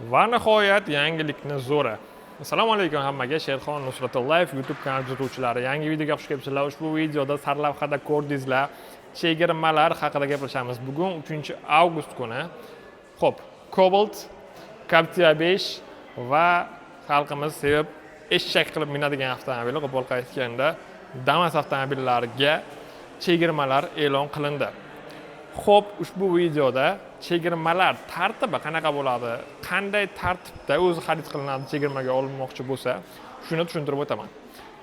Va nihoyat yangilikni zo'ri. Assalomu alaykum hammaga. Sherxon Nusratullayev YouTube kanali kuzatuvchilari. Yangi videoga xush kelibsizlar. Ushbu videoda sarlavhada ko'rdingizlar, chegirmalar haqida gaplashamiz. Bugun 3-avgust kuni. Xo'p, Cobalt, Captiva 5 va xalqimiz sevib eshak qilib minadigan avtomobil, qo'pol aytganda Damas avtomobillariga chegirmalar e'lon qilindi. Xo'p, ushbu videoda chegirmalar tartibi qanaqa bo'ladi, qanday tartibda o'zi xarid qilinadi chegirmaga olinmoqchi bo'lsa, shuni tushuntirib o'taman.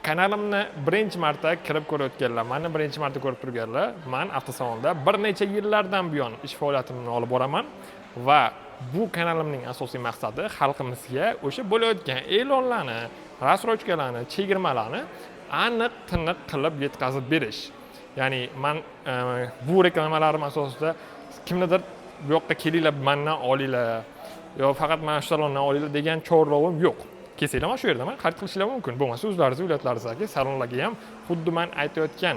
Kanalimni birinchi marta kirib ko'rayotganlar, meni birinchi marta ko'rib turganlar, men avtosalonda bir necha yillardan buyon ish faoliyatimni olib boraman va bu kanalimning asosiy maqsadi xalqimizga o'sha bo'layotgan e'lonlarni, rasrochkalarni, chegirmalarni aniq tiniq qilib yetkazib berish. Ya'ni men bu reklamalarim asosida kimnidir bu yoqqa kelinglar, mendan olinglar yo faqat mana shu salondan olinglar degan chorlovim yo'q. Kelsanglar mana shu yerda men xarid qilishlar mumkin. Bo'lmasa o'zlaringiz uylatlaringizdagi salonlarga ham xuddi men aytayotgan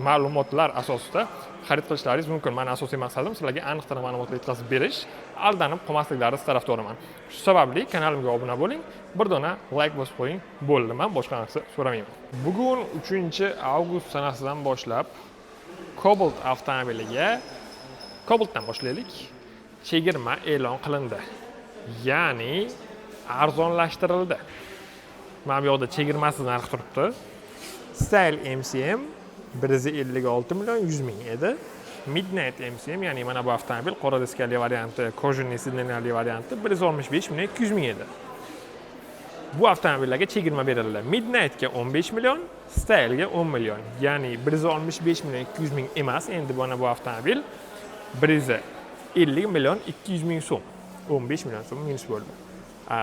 ma'lumotlar asosida xarid qilishlaringiz mumkin. Meni asosiy maqsadim sizlarga aniq tiniq ma'lumotlar yetkazib berish, aldanib qolmasliklaringiz tarafdoriman. Shu sababli kanalimga obuna bo'ling, bir dona like bosib qo'ying, bo'ldi. Men boshqa narsa so'ramayman. Bugun 3-avgust sanasidan boshlab Cobalt avtomobiliga Cobaltdan boshlaylik. Chegirma e'lon qilindi. Ya'ni arzonlashtirildi. Mana bu yoqda chegirmasiz narx turibdi. Style MCM 156 million 100 ming edi. Midnight MCM, ya'ni mana bu avtomobil qora diskali varianti, kojinli sidlenali varianti 165 million 200 ming edi. Bu avtomobillarga chegirma berildi. Midnightga 15 million, Style'ga 10 million. Ya'ni 165 million 200 ming emas, endi mana bu avtomobil 150 million 200 ming so'm. 15 million so'm minus bo'ldi.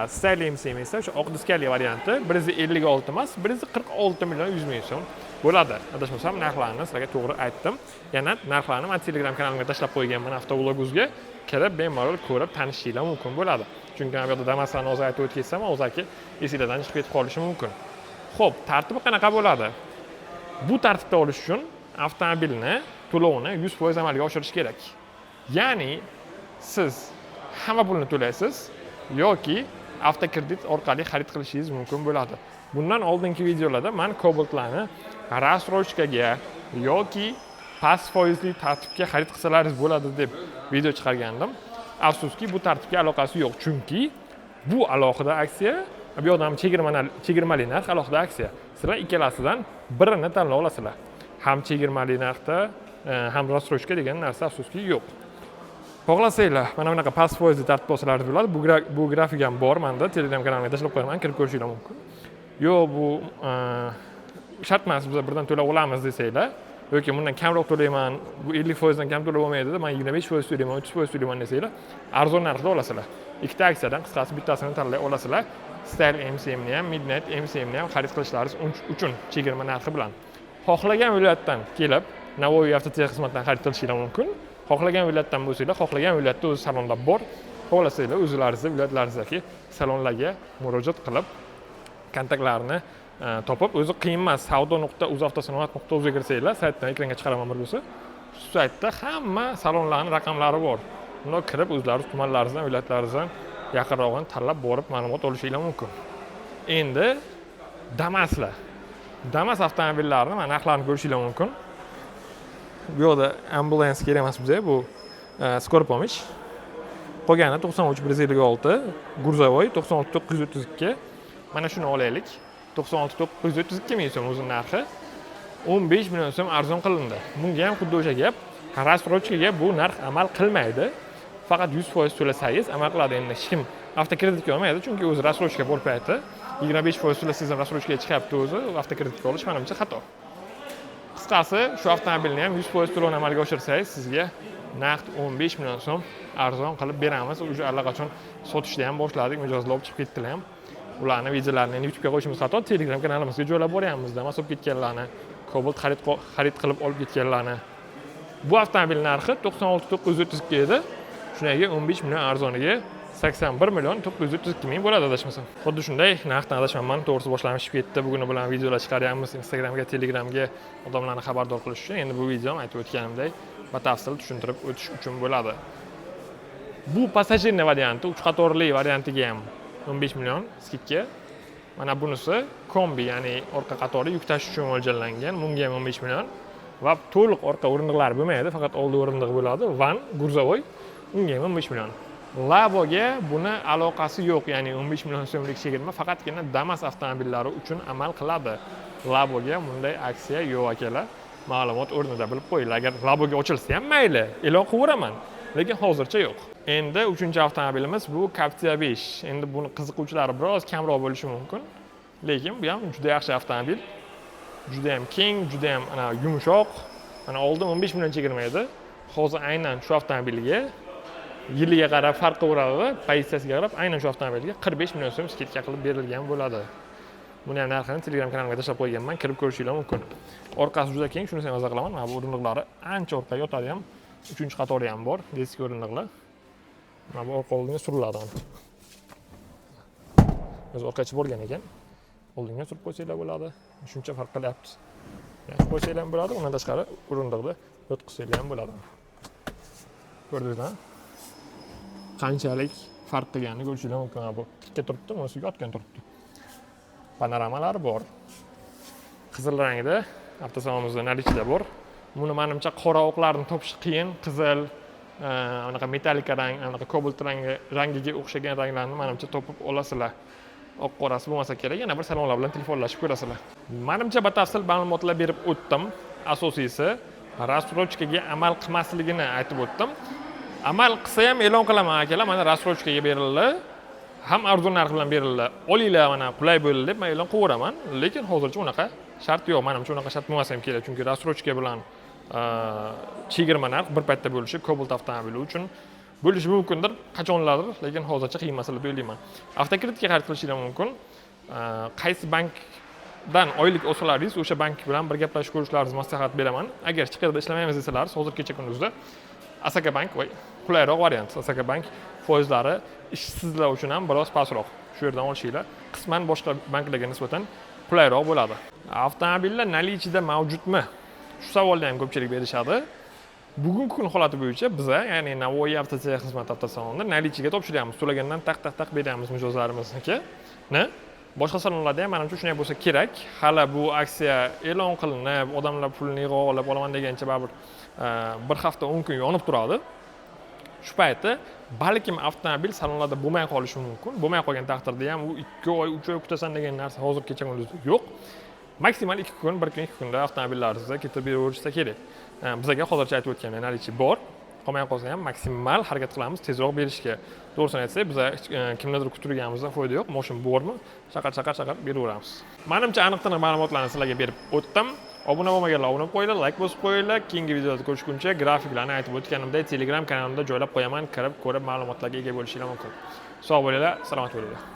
Style MCM esa o'sha oq diskali varianti 156 emas, 146 million 100 ming so'm bo'ladi. Adashmasam narxlarni sizlarga to'g'ri aytdim. Yana narxlarni men Telegram kanalimga tashlab qo'yganman, avtoblogimizga kirib bemalol ko'rib tanishinglar mumkin bo'ladi. Chunki men bu yerda Damaslarni o'zi aytib o'tkazsam, o'zaki esingizdan chiqib ketib qolishi mumkin. Xo'p, tartibi qanaqa bo'ladi? Bu tartibda olish uchun avtomobilni to'lovini 100% amalga oshirish kerak. Ya'ni siz hamma pulni to'laysiz yoki avtokredit orqali xarid qilishingiz mumkin bo'ladi. Bundan oldingi videolarda men Cobaltlarni rasrochkaga yoki past foizli tartibga xarid qilsalaringiz bo'ladi deb video chiqargandim. Afsuski bu tartibga aloqasi yo'q, chunki bu alohida aksiya, bu yoqda ham chegirmali narx alohida aksiya. Sizlar ikkalasidan birini tanlay olasizlar. Ham chegirmali narxda, ham rasrochka degan narsa afsuski yo'q. Xohlasanglar, mana bunaqa past foizli tartib olsalaringiz bo'ladi. Bu grafik ham bor, menda Telegram kanalimga tashlab qo'yaman, kirib ko'rishingiz mumkin. Yo, bu shart emas, biz birdan to'lab olamiz desanglar, yoki bundan kamroq to'layman, bu 50% dan kam to'lab olmaydi, men 25% to'layman, 30% to'layman desanglar, arzon narxda olasizlar. Ikkita aksiyadan qisqasi bittasini tanlay olasizlar. Style MCM ni ham, Midnight MCM ni ham xarid qilishlaringiz uchun chegirma narxi bilan. Xohlagan viloyatdan kelib, Navoiy avtotexnika xizmatidan xarid qilishingiz mumkin. Xohlagan viloyatdan bo'lsanglar, xohlagan viloyatda o'z salonlar bor. Xohlasanglar o'zlaringiz viloyatlaringizdagi salonlarga murojaat qilib, kontaktlarni topib, o'zi qiyin emas, savdo.uzavtosanoat.uz ga kirsanglar, saytdan ekranga chiqaraman bir bo'lsa, shu saytda hamma salonlarning raqamlari bor. Bunda kirib o'zlaringiz tumanlaringizdan, viloyatlaringizdan yaqinrog'ini tanlab borib ma'lumot olishingiz mumkin. Endi Damaslar. Damas avtomobillarini mana narxlarini ko'rishingiz mumkin. Bu yoqda ambulans kerak emas bizga, bu skor pomощь. Qolgani 93156, Gruzovoy 96932. Mana shuni olaylik. 96932 ming so'm o'zining narxi. 15 million so'm arzon qilindi. Bunga ham xuddi o'sha gap, rasrochkaga bu narx amal qilmaydi. Faqat 100% to'lasangiz amal qiladi. Endi hech kim avtokreditga olmaydi, chunki o'zi rasrochka bor payti 25% to'lasangiz ham rasrochkaga chiqyapti o'zi. Avtokreditga olish menimcha xato. Qisqasi, shu avtomobilni ham 100% to'lovni amalga oshirsangiz, sizga naqd 15 million so'm arzon qilib beramiz. O'sha allaqachon sotishni ham boshladik, mijozlar olib chiqib ketdilar ham. Ularni videolarini YouTube'ga qo'yishimiz xato, Telegram kanalimizga joylab boryapmiz. Damas olib ketganlarni, Cobalt xarid qilib olib ketganlarni. Bu avtomobil narxi 96932 edi. Shunga 15 million arzoniga 81 million 932 ming bo'ladi adashmasam. Xuddi shunday narxdan adashmaman, to'g'risi boshlanib ketdi. Bugun bilan videolar chiqaryapmiz Instagramga, Telegramga odamlarni xabardor qilish uchun. Endi bu videom aytib o'tganimdek batafsil tushuntirib o'tish uchun bo'ladi. Bu passajirniy varianti, 3 qatorli variantiga ham 15 million skidka. Mana bunisi kombi, ya'ni orqa qatori yuk tashish uchun mo'ljallangan. Bunga ham 15 million. Va to'liq orqa o'rindiqlari bo'lmaydi, faqat oldi o'rindiq bo'ladi. Van, gruzovoy, unga ham 15 million. Laboga buni aloqasi yo'q, ya'ni 15 million so'mlik chegirma faqatgina Damas avtomobillari uchun amal qiladi. Laboga bunday aksiya yo'q akalar. Ma'lumot o'rnida bilib qo'yinglar. Agar Laboga ochilsa ham mayli, e'lon qilaveraman, lekin hozircha yo'q. Endi 3-avtomobilimiz bu Captiva 5. Endi buni qiziquvchilari biroz kamroq bo'lishi mumkin, lekin bu ham juda yaxshi avtomobil. Juda ham keng, juda ham yumshoq. Mana oldin 15 million chegirma edi. Hozir aynan shu avtomobilga yiliga qarab farq qilaveradi, pozitsiyasiga qarab aynan shu avtomobilga 45 million so'm skidka qilib berilgan bo'ladi. Buni ham narxini Telegram kanalimga tashlab qo'yganman, kirib ko'rishingiz mumkin. Orqasi juda keng, shuni ham yozib qilaman. Mana bu o'rindiqlari ancha orqaga yotadi ham. 3-qatori ham bor, disk o'rindiqlar. Mana bu orqa oldinga suriladi. O'zi orqacha bo'lgan ekan. Oldinga surib qo'ysanglar bo'ladi. Shuncha farq qilyapti. Yaxshi qo'ysanglar ham bo'ladi, undan tashqari o'rindiqda o'tkazsanglar ham bo'ladi. Ko'rdingizmi? Qanchalik farq qilganini ko'rishingiz mumkin. Bu tikka turibdi, bunisi yotgan turibdi. Panoramalar bor. Qizil rangda avtosalonimizda nalichida bor. Buni menimcha qora o'qlarni topish qiyin. Qizil, anaqa metallika rang, anaqa kobalt rangiga o'xshagan ranglarni menimcha topib olasizlar. Oq qorasi bo'lmasa kerak, yana bir salonlar bilan telefonlashib ko'rasizlar. Menimcha batafsil ma'lumotlar berib o'tdim. Asosiysi rasrochkaga amal qilmasligini aytib o'tdim. Amal qilsa ham e'lon qilaman akalar, mana rasrochkaga berildi. Ham arzon narx bilan berildi. Olinglar, mana qulay bo'ldi deb men e'lon qilaveraman, lekin hozircha unaqa shart yo'q. Menimcha unaqa shart bo'lmasa ham kerak, chunki rasrochka bilan chegirma narx bir paytda bo'lishi Cobalt avtomobili uchun bo'lishi mumkindir, qachonlardir, lekin hozircha qiyin masala deb o'ylayman. Avtokreditga xarid qilishingiz mumkin. Qaysi bankdan oylik olsalaringiz, o'sha bank bilan bir gaplashib ko'rishlaringizni maslahat beraman. Agar chiqarda ishlamaymiz desalar, hozir kecha kunduzda Asaka Bank qulayroq variant. Asaka Bank foizlari ishsizlar uchun ham biroz pastroq. Shu yerdan olishinglar qisman boshqa banklarga nisbatan qulayroq bo'ladi. Avtomobillar nalichida mavjudmi? Shu savolni ham ko'pchilik berishadi. Bugungi kun holati bo'yicha biz, ya'ni Navoiy avtosex xizmat avtosalonida nalichiga topshiryapmiz. To'lagandan taq beramiz mijozlarimizniki. Boshqa salonlarda ham menimcha shunday bo'lsa kerak. Hali bu aksiya e'lon qilinib, odamlar pulni yig'ib olib olaman degancha baribir bir hafta 10 kun yonib turadi. Shu paytda balkim avtomobil salonlarda bo'lmay qolishi mumkin. Bo'lmay qolgan taqdirda ham u 2 oy, 3 oy kutasan degan narsa hozir kecha kunduzda yo'q. Maksimal 2 kun, 1 kun, 2 kunda avtomobillaringizga ketib beraverishsa kerak. Bizga hozircha aytib o'tgan nalichi bor. Qolmay qolsa ham maksimal harakat qilamiz tezroq berishga. To'g'risini aytsak, biz kimlardir kutilganimizda foyda yo'q. Mashina bormi? Chaqar beraveramiz. Menimcha aniq-taniq ma'lumotlarni sizlarga berib o'tdim. Obuna bo'lmaganlar obuna qo'yinglar, like bosib qo'yinglar. Keyingi videoda ko'rishguncha grafiklarni aytib o'tganimdek Telegram kanalimda joylab qo'yaman. Kirib ko'rib ma'lumotlarga ega bo'lishingiz mumkin. Sog' bo'linglar, salomat bo'linglar.